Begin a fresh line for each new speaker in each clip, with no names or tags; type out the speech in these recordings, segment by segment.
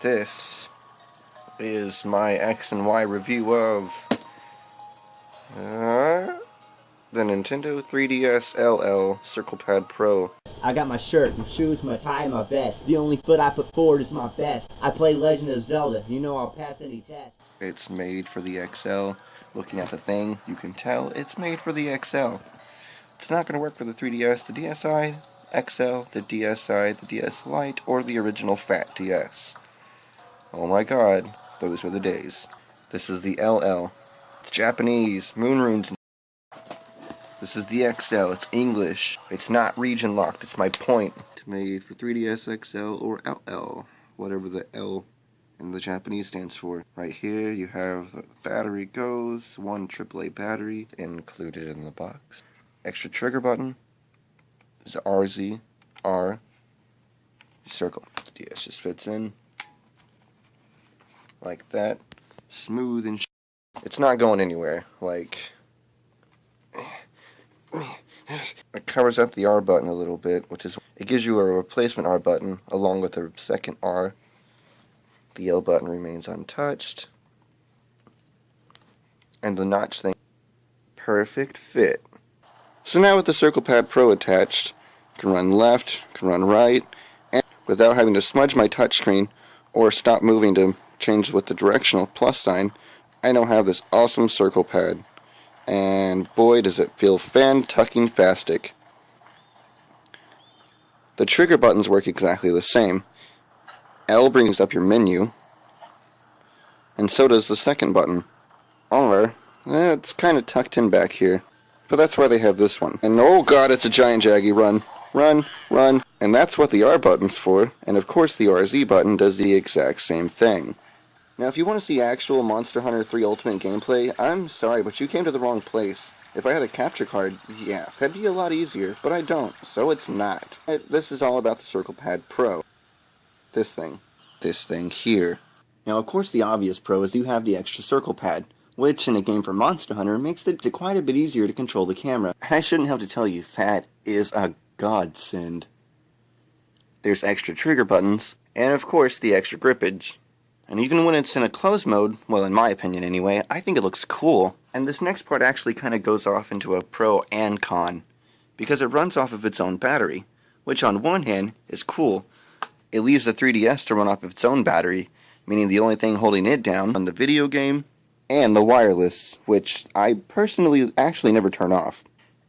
This is my X and Y review of the Nintendo 3DS-LL Circle Pad Pro.
I got my shirt, my shoes, my tie, and my vest. The only foot I put forward is my best. I play Legend of Zelda. You know I'll pass any test.
It's made for the XL. Looking at the thing, you can tell it's made for the XL. It's not going to work for the 3DS, the DSi, XL, the DSi, the DS Lite, or the original Fat DS. Oh my god, those were the days. This is the LL. It's Japanese, moon runes. This is the XL, it's English. It's not region locked, it's my point. It's made for 3DS XL or LL, whatever the L in the Japanese stands for. Right here you have the battery goes, one AAA battery included in the box. Extra trigger button is RZ, R, circle. The DS just fits in like that, smooth and it's not going anywhere. Like, it covers up the R button a little bit, which is, it gives you a replacement R button along with a second R. The L button remains untouched, and the notch thing, perfect fit. So now with the Circle Pad Pro attached, I can run left, can run right, and without having to smudge my touchscreen or stop moving to change with the directional plus sign, I now have this awesome circle pad. And boy does it feel fan-tucking-fastic. The trigger buttons work exactly the same. L brings up your menu, and so does the second button. R, it's kind of tucked in back here, but that's why they have this one. And oh god, it's a giant jaggy run. Run, run, and that's what the R button's for, and of course the RZ button does the exact same thing. Now if you want to see actual Monster Hunter 3 Ultimate gameplay, I'm sorry, but you came to the wrong place. If I had a capture card, yeah, that'd be a lot easier, but I don't, so it's not. This is all about the Circle Pad Pro. This thing here. Now of course the obvious pro is you have the extra circle pad, which in a game for Monster Hunter makes it quite a bit easier to control the camera. And I shouldn't have to tell you, that is a godsend. There's extra trigger buttons, and of course the extra grippage. And even when it's in a closed mode, well in my opinion anyway, I think it looks cool. And this next part actually kind of goes off into a pro and con, because it runs off of its own battery, which on one hand is cool. It leaves the 3DS to run off of its own battery, meaning the only thing holding it down on the video game and the wireless, which I personally actually never turn off.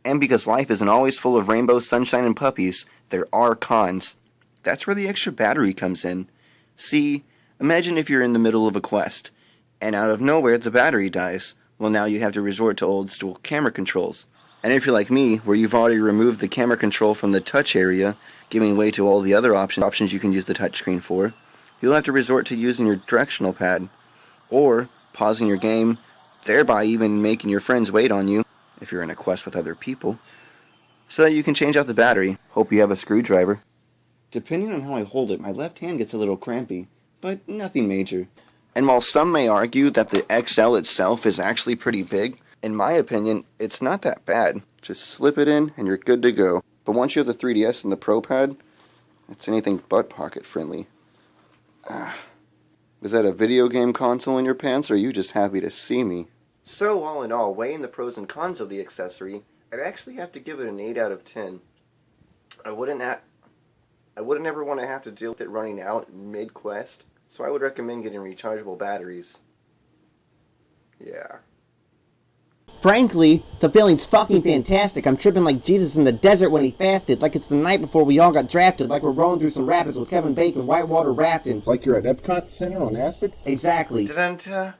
And because life isn't always full of rainbows, sunshine, and puppies, there are cons. That's where the extra battery comes in. See, imagine if you're in the middle of a quest, and out of nowhere the battery dies. Well, now you have to resort to old school camera controls. And if you're like me, where you've already removed the camera control from the touch area, giving way to all the other options you can use the touchscreen for, you'll have to resort to using your directional pad, or pausing your game, thereby even making your friends wait on you, if you're in a quest with other people, so that you can change out the battery. Hope you have a screwdriver. Depending on how I hold it, my left hand gets a little crampy, but nothing major. And while some may argue that the XL itself is actually pretty big, in my opinion, it's not that bad. Just slip it in and you're good to go. But once you have the 3DS and the Pro Pad, it's anything but pocket friendly. Is that a video game console in your pants, or are you just happy to see me? So all in all, weighing the pros and cons of the accessory, I'd actually have to give it an 8 out of 10. I wouldn't ever want to have to deal with it running out mid-quest, so I would recommend getting rechargeable batteries. Yeah.
Frankly, the feeling's fucking fantastic. I'm tripping like Jesus in the desert when he fasted, like it's the night before we all got drafted, like we're rolling through some rapids with Kevin Bacon whitewater rafting.
Like you're at Epcot Center on acid?
Exactly.
Da-dun-ta.